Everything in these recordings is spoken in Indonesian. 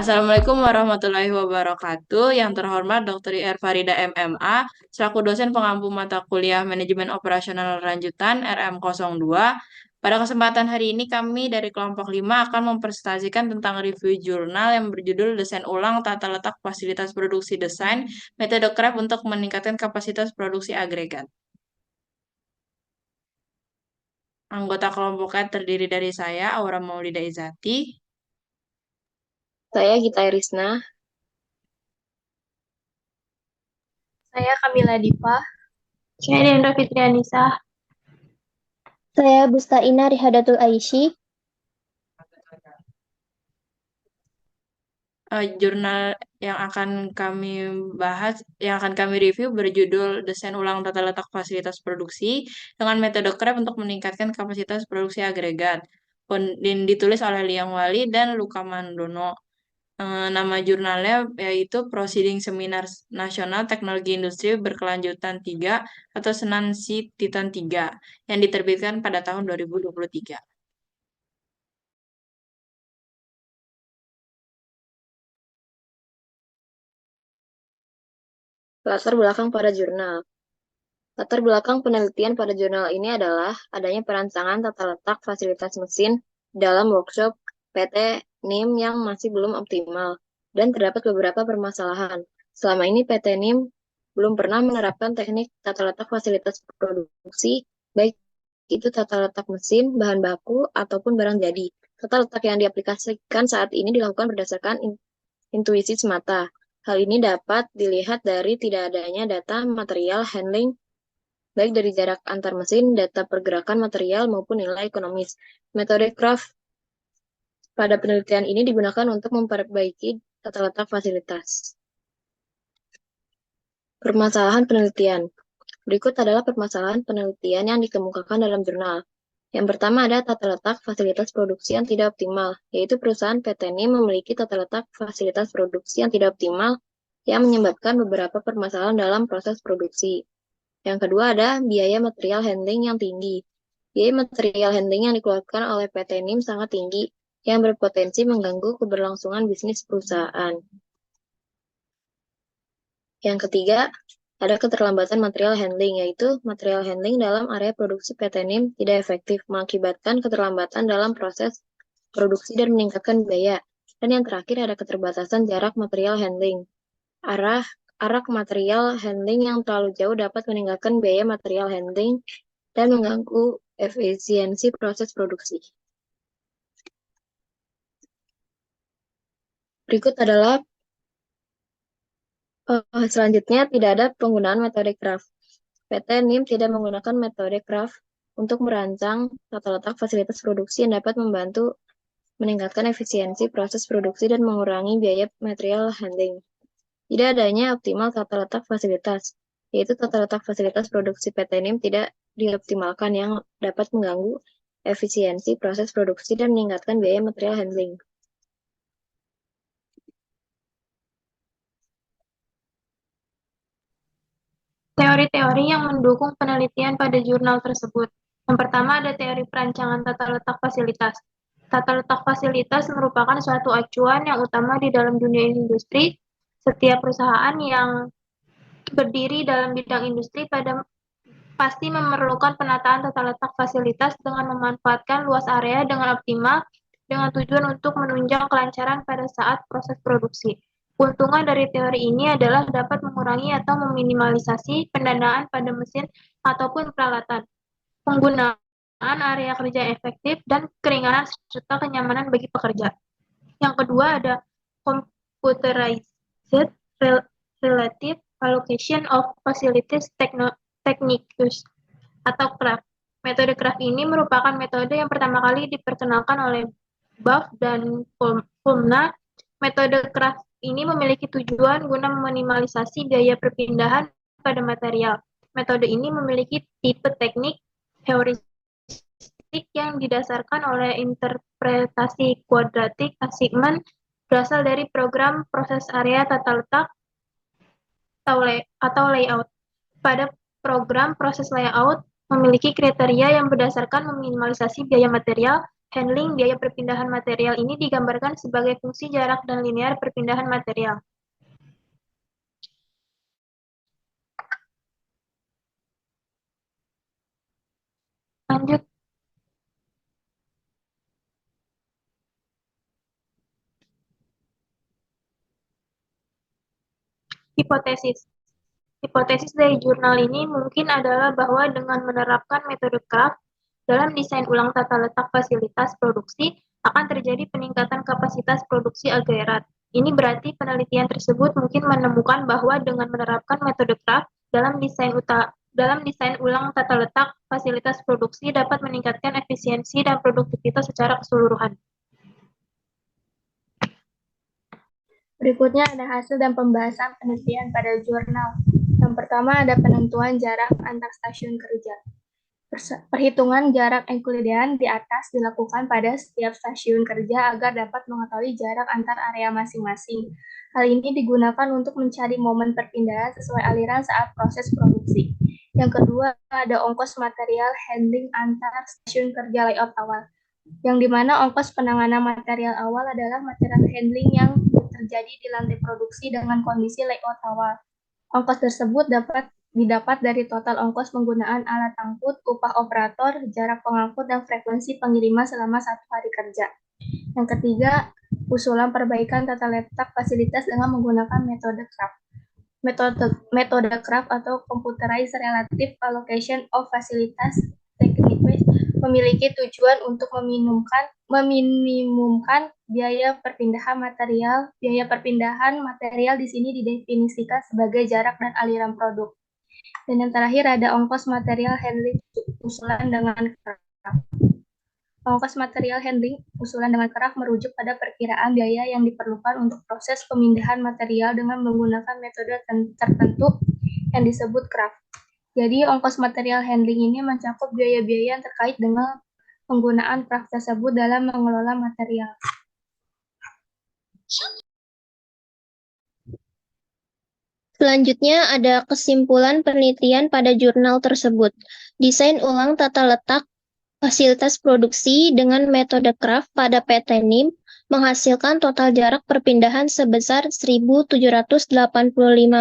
Assalamualaikum warahmatullahi wabarakatuh. Yang terhormat Dr. Ir Farida MMA, selaku dosen pengampu mata kuliah Manajemen Operasional Lanjutan RM02. Pada kesempatan hari ini kami dari kelompok 5 akan mempresentasikan tentang review jurnal yang berjudul Desain Ulang Tata Letak Fasilitas Produksi Desain, Metode Craft untuk Meningkatkan Kapasitas Produksi Agregat. Anggota kelompoknya terdiri dari saya, Aura Maulida Izati. Saya Gita Irisna. Saya Kamila Dipa. Saya Dendra Fitrianisa. Saya Bustaina Rihadatul Aisy. Jurnal yang akan kami bahas, yang akan kami review berjudul Desain Ulang Tata Letak Fasilitas Produksi dengan metode CREP untuk meningkatkan kapasitas produksi agregat. Dan ditulis oleh Liang Wali dan Luka Mandono. Nama jurnalnya yaitu Proceeding Seminar Nasional Teknologi Industri Berkelanjutan 3 atau Senansi Titan 3 yang diterbitkan pada tahun 2023. Latar belakang pada jurnal. Latar belakang penelitian pada jurnal ini adalah adanya perancangan tata letak fasilitas mesin dalam workshop PT NIM yang masih belum optimal dan terdapat beberapa permasalahan. Selama ini PT NIM belum pernah menerapkan teknik tata letak fasilitas produksi, baik itu tata letak mesin, bahan baku, ataupun barang jadi. Tata letak yang diaplikasikan saat ini dilakukan berdasarkan intuisi semata. Hal ini dapat dilihat dari tidak adanya data material handling, baik dari jarak antar mesin, data pergerakan material, maupun nilai ekonomis. Metode Craft pada penelitian ini digunakan untuk memperbaiki tata letak fasilitas. Permasalahan penelitian. Berikut adalah permasalahan penelitian yang dikemukakan dalam jurnal. Yang pertama ada tata letak fasilitas produksi yang tidak optimal, yaitu perusahaan PT NIM memiliki tata letak fasilitas produksi yang tidak optimal yang menyebabkan beberapa permasalahan dalam proses produksi. Yang kedua ada biaya material handling yang tinggi. Biaya material handling yang dikeluarkan oleh PT NIM sangat tinggi yang berpotensi mengganggu keberlangsungan bisnis perusahaan. Yang ketiga, ada keterlambatan material handling, yaitu material handling dalam area produksi PT NIM tidak efektif, mengakibatkan keterlambatan dalam proses produksi dan meningkatkan biaya. Dan yang terakhir ada keterbatasan jarak material handling. Arak material handling yang terlalu jauh dapat meningkatkan biaya material handling dan mengganggu efisiensi proses produksi. Berikut adalah selanjutnya tidak ada penggunaan metode Craft. PT NIM tidak menggunakan metode Craft untuk merancang tata letak fasilitas produksi yang dapat membantu meningkatkan efisiensi proses produksi dan mengurangi biaya material handling. Tidak adanya optimal tata letak fasilitas, yaitu tata letak fasilitas produksi PT NIM tidak dioptimalkan yang dapat mengganggu efisiensi proses produksi dan meningkatkan biaya material handling. Teori-teori yang mendukung penelitian pada jurnal tersebut. Yang pertama ada teori perancangan tata letak fasilitas. Tata letak fasilitas merupakan suatu acuan yang utama di dalam dunia industri. Setiap perusahaan yang berdiri dalam bidang industri pasti memerlukan penataan tata letak fasilitas dengan memanfaatkan luas area dengan optimal dengan tujuan untuk menunjang kelancaran pada saat proses produksi. Keuntungan dari teori ini adalah dapat mengurangi atau meminimalisasi pendanaan pada mesin ataupun peralatan, penggunaan area kerja efektif, dan keringanan serta kenyamanan bagi pekerja. Yang kedua ada computerized relative allocation of facilities techniques atau CRAFT. Metode CRAFT ini merupakan metode yang pertama kali diperkenalkan oleh Buff dan Fulmna. Metode CRAFT ini memiliki tujuan guna meminimalisasi biaya perpindahan pada material. Metode ini memiliki tipe teknik heuristik yang didasarkan oleh interpretasi kuadratik assignment berasal dari program proses area tata letak atau layout. Pada program proses layout memiliki kriteria yang berdasarkan meminimalisasi biaya material handling, biaya perpindahan material ini digambarkan sebagai fungsi jarak dan linear perpindahan material. Lanjut. Hipotesis. Hipotesis dari jurnal ini mungkin adalah bahwa dengan menerapkan metode Craft dalam desain ulang tata letak fasilitas produksi akan terjadi peningkatan kapasitas produksi agregat. Ini berarti penelitian tersebut mungkin menemukan bahwa dengan menerapkan metode Craft dalam desain ulang tata letak fasilitas produksi dapat meningkatkan efisiensi dan produktivitas secara keseluruhan. Berikutnya ada hasil dan pembahasan penelitian pada jurnal. Yang pertama ada penentuan jarak antar stasiun kerja. Perhitungan jarak Euclidean di atas dilakukan pada setiap stasiun kerja agar dapat mengetahui jarak antar area masing-masing. Hal ini digunakan untuk mencari momen perpindahan sesuai aliran saat proses produksi. Yang kedua ada ongkos material handling antar stasiun kerja layout awal, yang dimana ongkos penanganan material awal adalah material handling yang terjadi di lantai produksi dengan kondisi layout awal. Ongkos tersebut didapat dari total ongkos penggunaan alat angkut, upah operator, jarak pengangkut, dan frekuensi pengiriman selama 1 hari kerja. Yang ketiga, usulan perbaikan tata letak fasilitas dengan menggunakan metode Craft. Metode Craft atau Computerized Relative Allocation of Facilities Technique memiliki tujuan untuk meminimumkan biaya perpindahan material. Biaya perpindahan material di sini didefinisikan sebagai jarak dan aliran produk. Dan yang terakhir ada ongkos material handling usulan dengan Craft. Ongkos material handling usulan dengan Craft merujuk pada perkiraan biaya yang diperlukan untuk proses pemindahan material dengan menggunakan metode tertentu yang disebut Craft. Jadi, ongkos material handling ini mencakup biaya-biaya yang terkait dengan penggunaan Craft tersebut dalam mengelola material. Selanjutnya ada kesimpulan penelitian pada jurnal tersebut. Desain ulang tata letak fasilitas produksi dengan metode Craft pada PT NIM menghasilkan total jarak perpindahan sebesar 1.785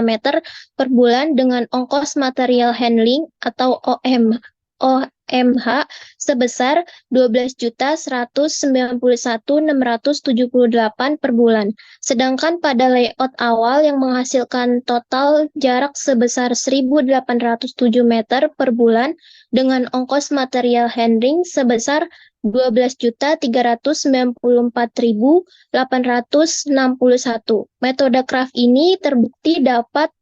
meter per bulan dengan ongkos material handling atau OMH sebesar 12.191.678 per bulan. Sedangkan pada layout awal yang menghasilkan total jarak sebesar 1.807 meter per bulan dengan ongkos material handling sebesar 12.394.861. Metode Craft ini terbukti dapat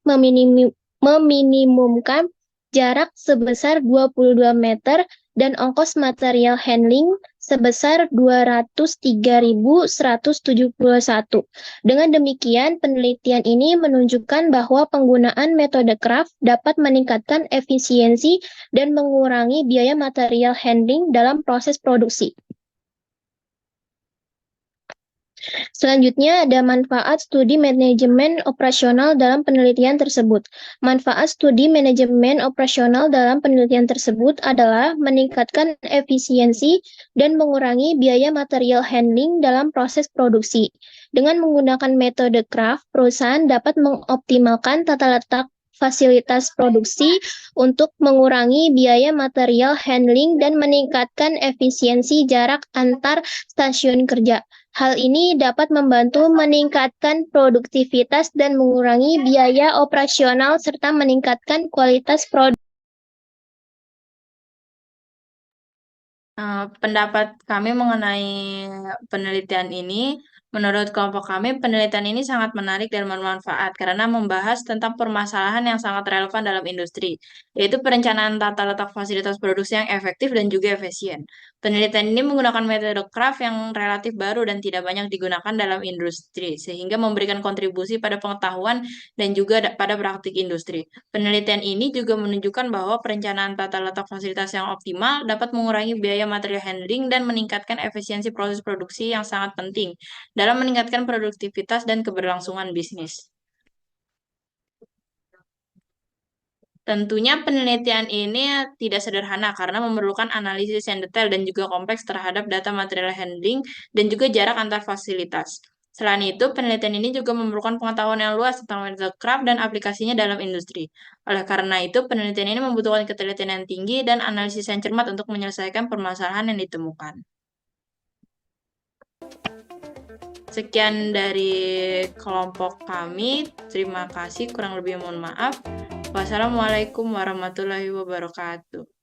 meminimumkan jarak sebesar 22 meter dan ongkos material handling sebesar 203.171. Dengan demikian, penelitian ini menunjukkan bahwa penggunaan metode Craft dapat meningkatkan efisiensi dan mengurangi biaya material handling dalam proses produksi. Selanjutnya ada manfaat studi manajemen operasional dalam penelitian tersebut. Manfaat studi manajemen operasional dalam penelitian tersebut adalah meningkatkan efisiensi dan mengurangi biaya material handling dalam proses produksi. Dengan menggunakan metode Craft, perusahaan dapat mengoptimalkan tata letak fasilitas produksi untuk mengurangi biaya material handling dan meningkatkan efisiensi jarak antar stasiun kerja. Hal ini dapat membantu meningkatkan produktivitas dan mengurangi biaya operasional serta meningkatkan kualitas produk. Pendapat kami mengenai penelitian ini, menurut kelompok kami, penelitian ini sangat menarik dan bermanfaat karena membahas tentang permasalahan yang sangat relevan dalam industri, yaitu perencanaan tata letak fasilitas produksi yang efektif dan juga efisien. Penelitian ini menggunakan metode Craft yang relatif baru dan tidak banyak digunakan dalam industri, sehingga memberikan kontribusi pada pengetahuan dan juga pada praktik industri. Penelitian ini juga menunjukkan bahwa perencanaan tata letak fasilitas yang optimal dapat mengurangi biaya material handling dan meningkatkan efisiensi proses produksi yang sangat penting dalam meningkatkan produktivitas dan keberlangsungan bisnis. Tentunya penelitian ini tidak sederhana karena memerlukan analisis yang detail dan juga kompleks terhadap data material handling dan juga jarak antar fasilitas. Selain itu, penelitian ini juga memerlukan pengetahuan yang luas tentang metode craft dan aplikasinya dalam industri. Oleh karena itu, penelitian ini membutuhkan ketelitian yang tinggi dan analisis yang cermat untuk menyelesaikan permasalahan yang ditemukan. Sekian dari kelompok kami. Terima kasih, kurang lebih mohon maaf. Wassalamualaikum warahmatullahi wabarakatuh.